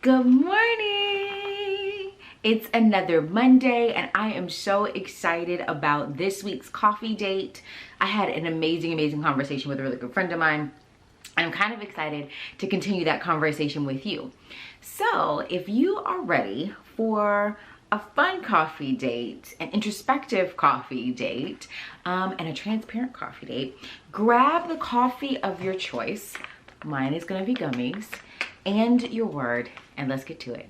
Good morning! It's another Monday and I am so excited about this week's coffee date. I had an amazing conversation with a really good friend of mine. I'm kind of excited to continue that conversation with you. So if you are ready for a fun coffee date, an introspective coffee date, and a transparent coffee date, grab the coffee of your choice. Mine is gonna be gummies, and your word, and let's get to it.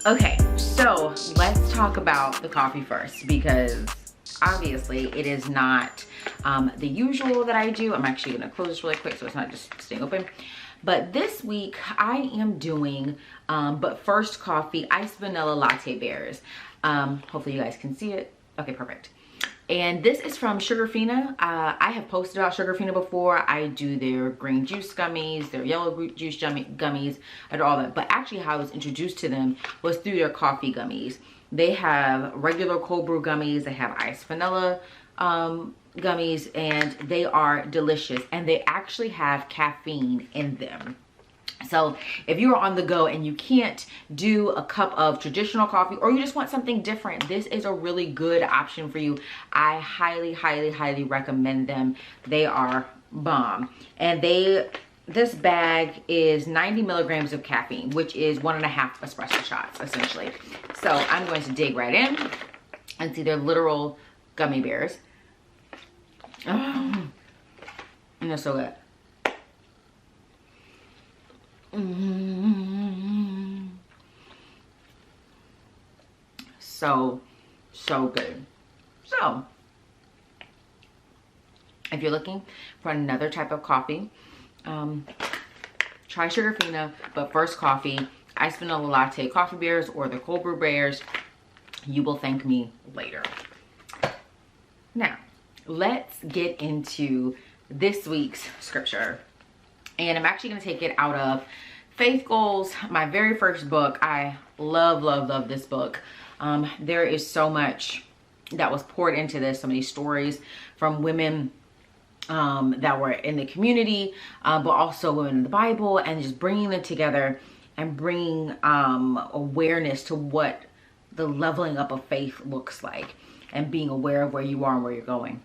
Okay, so let's talk about the coffee first, because obviously it is not the usual that I do. I'm actually gonna close this really quick so it's not just staying open. But this week I am doing, but first coffee, iced vanilla latte bears. Hopefully you guys can see it. Okay, perfect. And this is from Sugarfina. I have posted about Sugarfina before. I do their green juice gummies, their yellow juice gummies, I do all that. But actually how I was introduced to them was through their coffee gummies. They have regular cold brew gummies. They have iced vanilla gummies, and they are delicious. And they actually have caffeine in them. So if you are on the go and you can't do a cup of traditional coffee, or you just want something different, this is a really good option for you. I highly recommend them. They are bomb. And this bag is 90 milligrams of caffeine, which is 1.5 espresso shots essentially. So I'm going to dig right in and see their literal gummy bears. Oh, and they're so good. So good. So if you're looking for another type of coffee, try Sugarfina, but first coffee, iced vanilla latte coffee bears, or the cold brew bears. You will thank me later. Now let's get into this week's scripture. And I'm actually going to take it out of Faith Goals, my very first book. I love this book. There is so much that was poured into this, so many stories from women that were in the community, but also women in the Bible, and just bringing them together and bringing awareness to what the leveling up of faith looks like, and being aware of where you are and where you're going.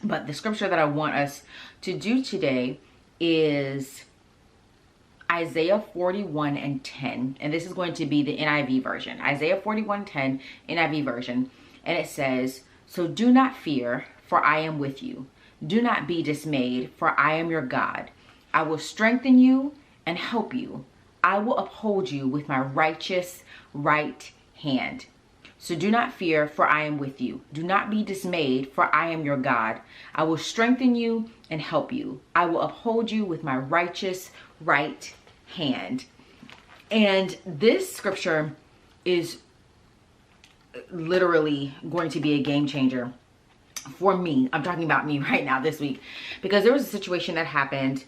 But the scripture that I want us to do today is Isaiah 41:10, and this is going to be the NIV version. Isaiah 41:10 NIV version, and it says, "So do not fear, for I am with you. Do not be dismayed, for I am your God. I will strengthen you and help you. I will uphold you with my righteous right hand. So do not fear, for I am with you. Do not be dismayed, for I am your God. I will strengthen you and help you. I will uphold you with my righteous right hand." And this scripture is literally going to be a game changer for me. I'm talking about me right now this week, because there was a situation that happened,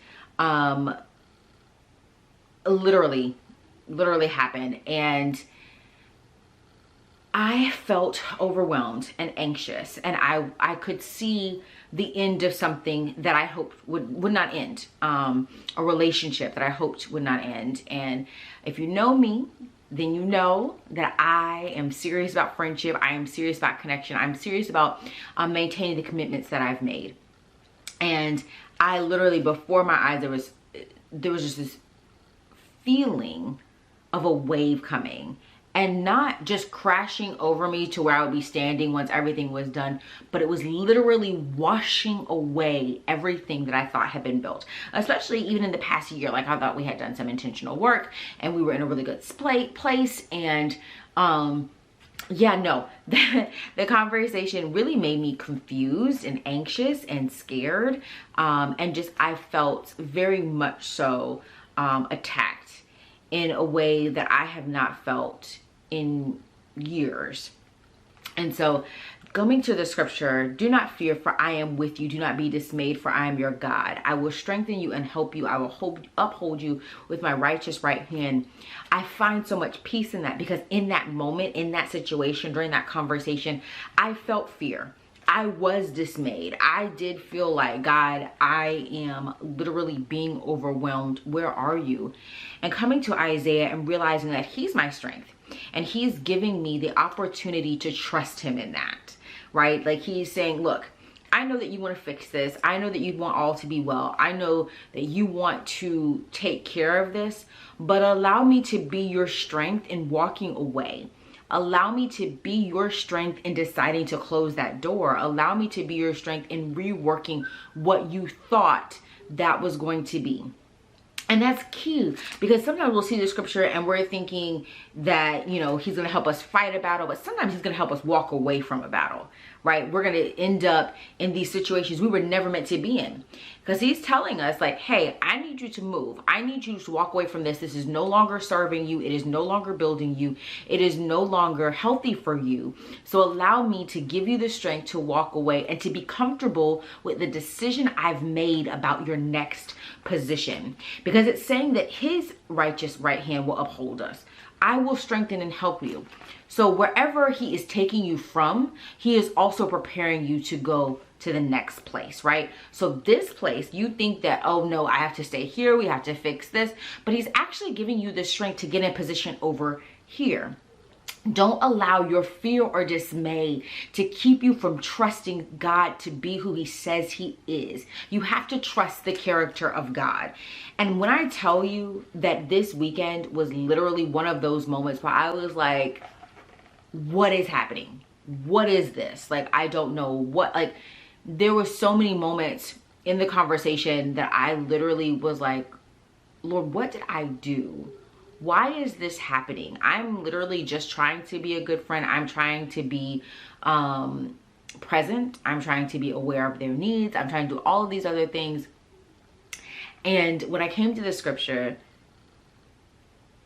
literally happened, and I felt overwhelmed and anxious, and I could see the end of something that I hoped would not end, a relationship that I hoped would not end. And if you know me, then you know that I am serious about friendship. I am serious about connection. I'm serious about maintaining the commitments that I've made. And I literally, before my eyes, there was just this feeling of a wave coming. And not just crashing over me to where I would be standing once everything was done, but it was literally washing away everything that I thought had been built. Especially even in the past year, like I thought we had done some intentional work and we were in a really good place. And yeah, no, the conversation really made me confused and anxious and scared. And just, I felt very much so attacked in a way that I have not felt in years. And so going to the scripture, do not fear, for I am with you. Do not be dismayed, for I am your God. I will strengthen you and help you. I will uphold you with my righteous right hand. I find so much peace in that, because in that moment, in that situation, during that conversation, I felt fear. I was dismayed. I did feel like, God, I am literally being overwhelmed. Where are you? And coming to Isaiah and realizing that he's my strength and he's giving me the opportunity to trust him in that, right? Like he's saying, look, I know that you want to fix this. I know that you want all to be well. I know that you want to take care of this, but allow me to be your strength in walking away. Allow me to be your strength in deciding to close that door. Allow me to be your strength in reworking what you thought that was going to be. And that's key, because sometimes we'll see the scripture and we're thinking that, you know, he's going to help us fight a battle, but sometimes he's going to help us walk away from a battle, right? We're going to end up in these situations we were never meant to be in, because he's telling us like, hey, I need you to move. I need you to walk away from this. This is no longer serving you. It is no longer building you. It is no longer healthy for you. So allow me to give you the strength to walk away and to be comfortable with the decision I've made about your next position, because it's saying that his righteous right hand will uphold us. I will strengthen and help you. So wherever he is taking you from, he is also preparing you to go to the next place, right? So this place, you think that, oh no, I have to stay here, we have to fix this, but he's actually giving you the strength to get in position over here. Don't allow your fear or dismay to keep you from trusting God to be who he says he is. You have to trust the character of God. And when I tell you that this weekend was literally one of those moments where I was like, what is happening? What is this? Like, I don't know what, like, there were so many moments in the conversation that I literally was like, Lord, what did I do? Why is this happening? I'm literally just trying to be a good friend. I'm trying to be present. I'm trying to be aware of their needs. I'm trying to do all of these other things. And when I came to the scripture,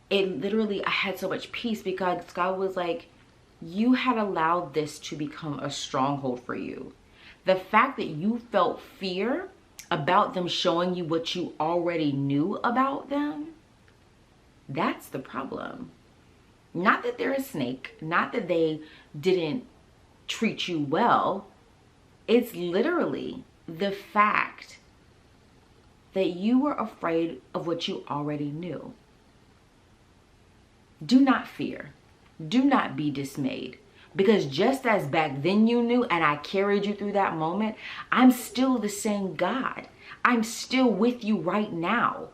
it literally, I had so much peace, because God was like, you had allowed this to become a stronghold for you. The fact that you felt fear about them showing you what you already knew about them, that's the problem. Not that they're a snake, not that they didn't treat you well. It's literally the fact that you were afraid of what you already knew. Do not fear. Do not be dismayed. Because just as back then you knew and I carried you through that moment, I'm still the same God. I'm still with you right now.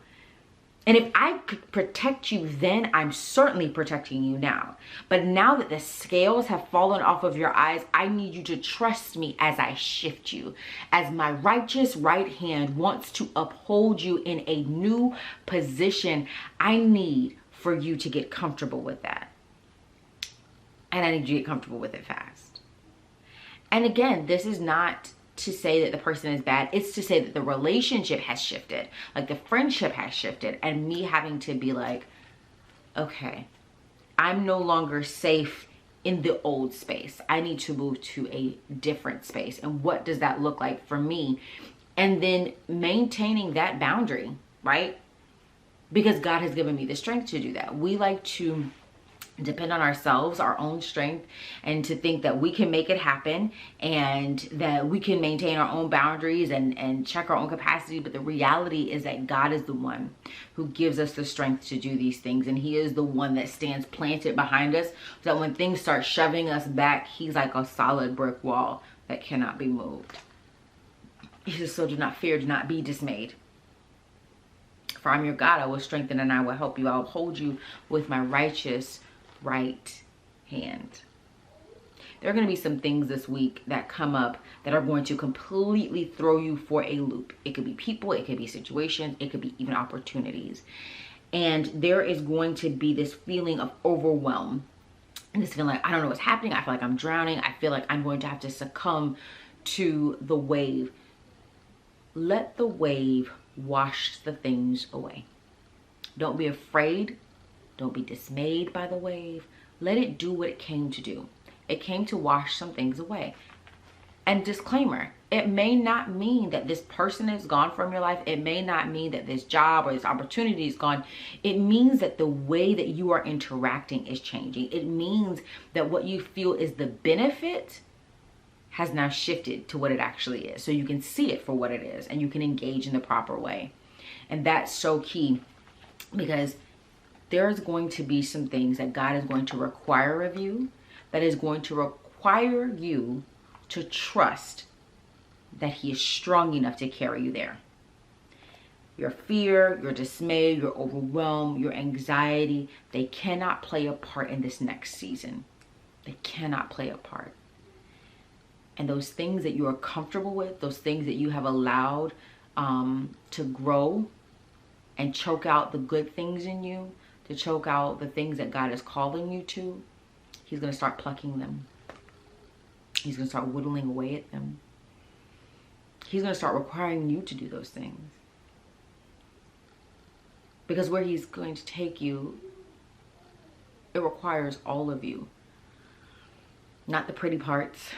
And if I could protect you then, I'm certainly protecting you now. But now that the scales have fallen off of your eyes, I need you to trust me as I shift you. As my righteous right hand wants to uphold you in a new position, I need for you to get comfortable with that. And I need you to get comfortable with it fast. And again, this is not to say that the person is bad. It's to say that the relationship has shifted. Like the friendship has shifted. And me having to be like, okay, I'm no longer safe in the old space. I need to move to a different space. And what does that look like for me? And then maintaining that boundary, right? Because God has given me the strength to do that. We like to depend on ourselves, our own strength, and to think that we can make it happen and that we can maintain our own boundaries and check our own capacity. But the reality is that God is the one who gives us the strength to do these things. And he is the one that stands planted behind us, so that when things start shoving us back, he's like a solid brick wall that cannot be moved. He says, so do not fear, do not be dismayed. For I'm your God, I will strengthen and I will help you. I will hold you with my righteous right hand. There are going to be some things this week that come up that are going to completely throw you for a loop. It could be people, it could be situations, it could be even opportunities. And there is going to be this feeling of overwhelm. And this feeling like, I don't know what's happening. I feel like I'm drowning. I feel like I'm going to have to succumb to the wave. Let the wave wash the things away. Don't be afraid. Don't be dismayed by the wave. Let it do what it came to do. It came to wash some things away. And disclaimer, it may not mean that this person is gone from your life. It may not mean that this job or this opportunity is gone. It means that the way that you are interacting is changing. It means that what you feel is the benefit has now shifted to what it actually is. So you can see it for what it is and you can engage in the proper way. And that's so key, because there's going to be some things that God is going to require of you, that is going to require you to trust that he is strong enough to carry you there. Your fear, your dismay, your overwhelm, your anxiety, they cannot play a part in this next season. They cannot play a part. And those things that you are comfortable with, those things that you have allowed to grow and choke out the good things in you, to choke out the things that God is calling you to, he's going to start plucking them. He's going to start whittling away at them. He's going to start requiring you to do those things. Because where he's going to take you, it requires all of you. Not the pretty parts,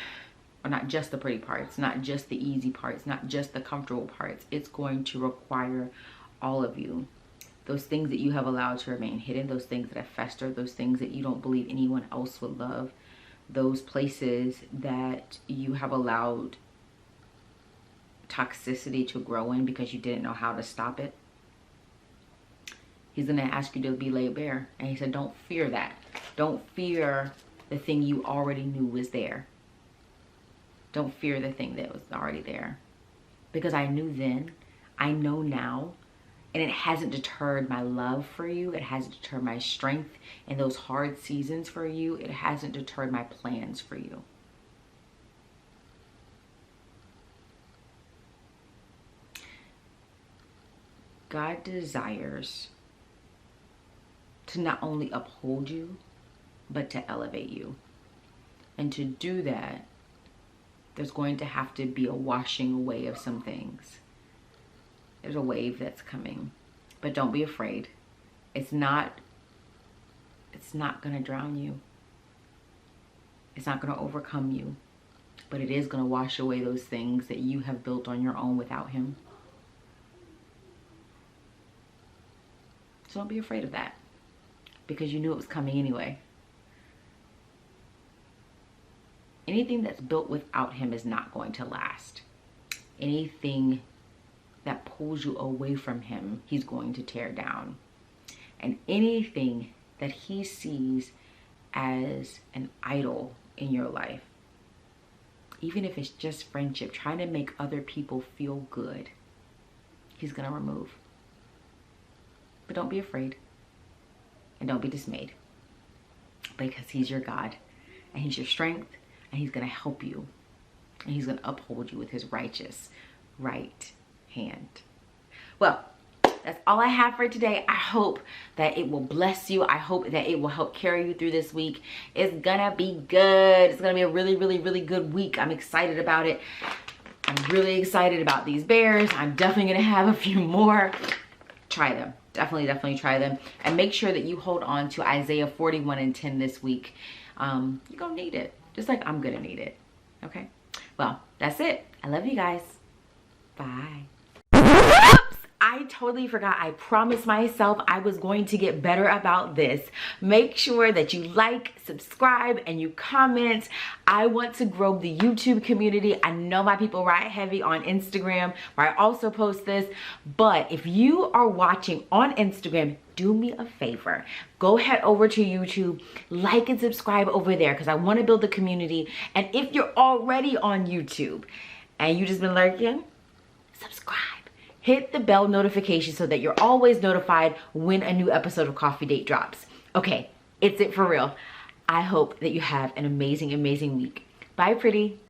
or not just the pretty parts, not just the easy parts, not just the comfortable parts. It's going to require all of you. Those things that you have allowed to remain hidden, those things that have festered, those things that you don't believe anyone else would love, those places that you have allowed toxicity to grow in because you didn't know how to stop it. He's going to ask you to be laid bare. And he said, don't fear that. Don't fear the thing you already knew was there. Don't fear the thing that was already there. Because I knew then, I know now, and it hasn't deterred my love for you. It hasn't deterred my strength in those hard seasons for you. It hasn't deterred my plans for you. God desires to not only uphold you, but to elevate you. And to do that, there's going to have to be a washing away of some things. There's a wave that's coming, but don't be afraid. It's not going to drown you. It's not going to overcome you, but it is going to wash away those things that you have built on your own without him. So don't be afraid of that, because you knew it was coming anyway. Anything that's built without him is not going to last. Anything that pulls you away from him, he's going to tear down. And anything that he sees as an idol in your life, even if it's just friendship, trying to make other people feel good, he's going to remove. But don't be afraid. And don't be dismayed. Because he's your God. And he's your strength. And he's going to help you. And he's going to uphold you with his righteous right hand. Well, that's all I have for today. I hope that it will bless you. I hope that it will help carry you through this week. It's gonna be good. It's gonna be a really, really, really good week. I'm excited about it. I'm really excited about these bears. I'm definitely gonna have a few more. Try them. Definitely try them. And make sure that you hold on to Isaiah 41:10 this week. You're gonna need it. Just like I'm gonna need it. Okay? Well, that's it. I love you guys. Bye. Oops, I totally forgot. I promised myself I was going to get better about this. Make sure that you like, subscribe, and you comment. I want to grow the YouTube community. I know my people ride heavy on Instagram, where I also post this. But if you are watching on Instagram, do me a favor. Go head over to YouTube, like and subscribe over there, because I want to build the community. And if you're already on YouTube and you just been lurking, subscribe. Hit the bell notification so that you're always notified when a new episode of Coffee Date drops. Okay, it's it for real. I hope that you have an amazing, amazing week. Bye, pretty.